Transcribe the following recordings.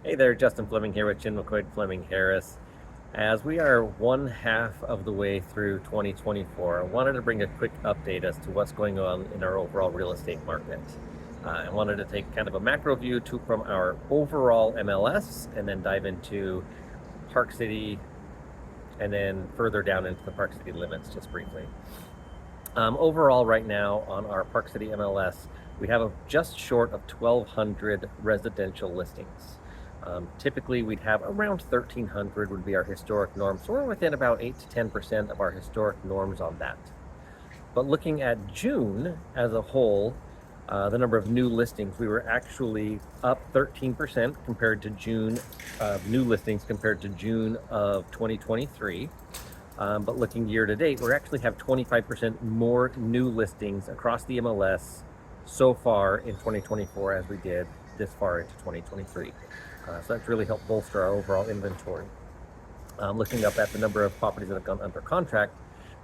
Hey there, Justin Fleming here with Chin McQuaid Fleming Harris. As we are one half of the way through 2024, I wanted to bring a quick update as to what's going on in our overall real estate market. I wanted to take kind of a macro view from our overall MLS and then dive into Park City and then further down into the Park City limits just briefly. Overall, right now on our Park City MLS, we have just short of 1,200 residential listings. Typically, we'd have around 1,300 would be our historic norm. So we're within about 8 to 10% of our historic norms on that. But looking at June as a whole, the number of new listings, we were actually up 13% compared to June new listings compared to June of 2023. But looking year to date, we actually have 25% more new listings across the MLS so far in 2024 as we did this far into 2023. So that's really helped bolster our overall inventory. Looking up at the number of properties that have gone under contract,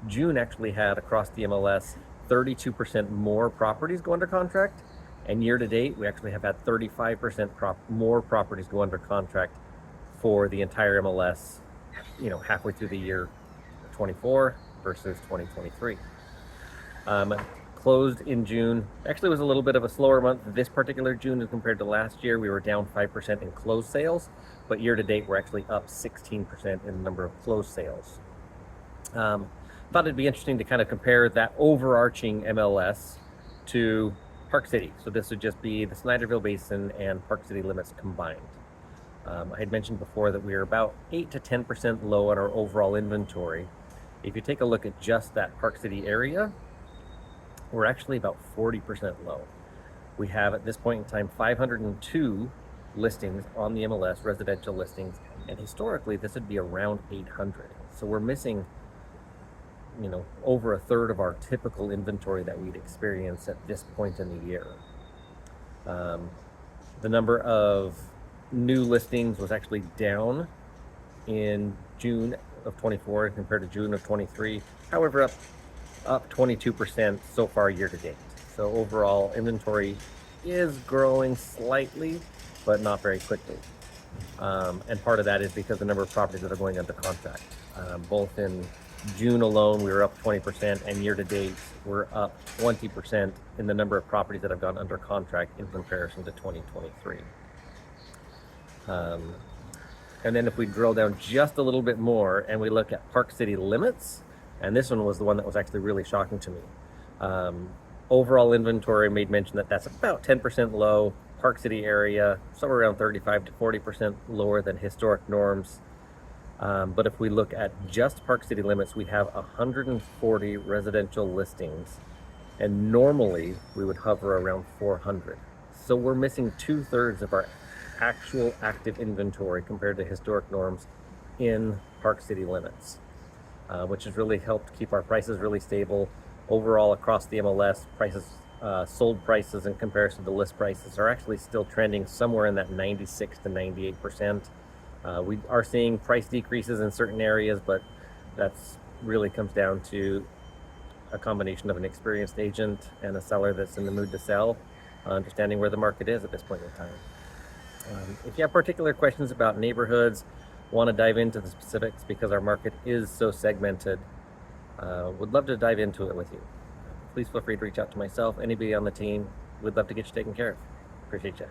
June actually had across the MLS 32% more properties go under contract, and year to date we actually have had 35% more properties go under contract for the entire MLS, halfway through the year 24 versus 2023. Closed in June. Actually, it was a little bit of a slower month this particular June as compared to last year. We were down 5% in closed sales, but year to date, we're actually up 16% in the number of closed sales. Thought it'd be interesting to kind of compare that overarching MLS to Park City. So this would just be the Snyderville Basin and Park City limits combined. I had mentioned before that we are about 8 to 10% low on our overall inventory. If you take a look at just that Park City area, we're actually about 40% low. We have at this point in time 502 listings on the MLS, residential listings, and historically this would be around 800. So we're missing, over a third of our typical inventory that we'd experience at this point in the year. The number of new listings was actually down in June of 24 compared to June of 23. However, up 22% so far year to date. So overall inventory is growing slightly, but not very quickly. And part of that is because the number of properties that are going under contract. Both in June alone, we were up 20%, and year to date, we're up 20% in the number of properties that have gone under contract in comparison to 2023. And then if we drill down just a little bit more and we look at Park City limits, and this one was the one that was actually really shocking to me. Overall inventory made mention that that's about 10% low. Park City area, somewhere around 35 to 40% lower than historic norms. But if we look at just Park City limits, we have 140 residential listings, and normally we would hover around 400. So we're missing 2/3 of our actual active inventory compared to historic norms in Park City limits, which has really helped keep our prices really stable. Overall, across the MLS, prices, sold prices in comparison to list prices are actually still trending somewhere in that 96 to 98%. We are seeing price decreases in certain areas, but that's really comes down to a combination of an experienced agent and a seller that's in the mood to sell, understanding where the market is at this point in time. If you have particular questions about neighborhoods, want to dive into the specifics because our market is so segmented, would love to dive into it with you. Please feel free to reach out to myself, anybody on the team. We'd love to get you taken care of. Appreciate you.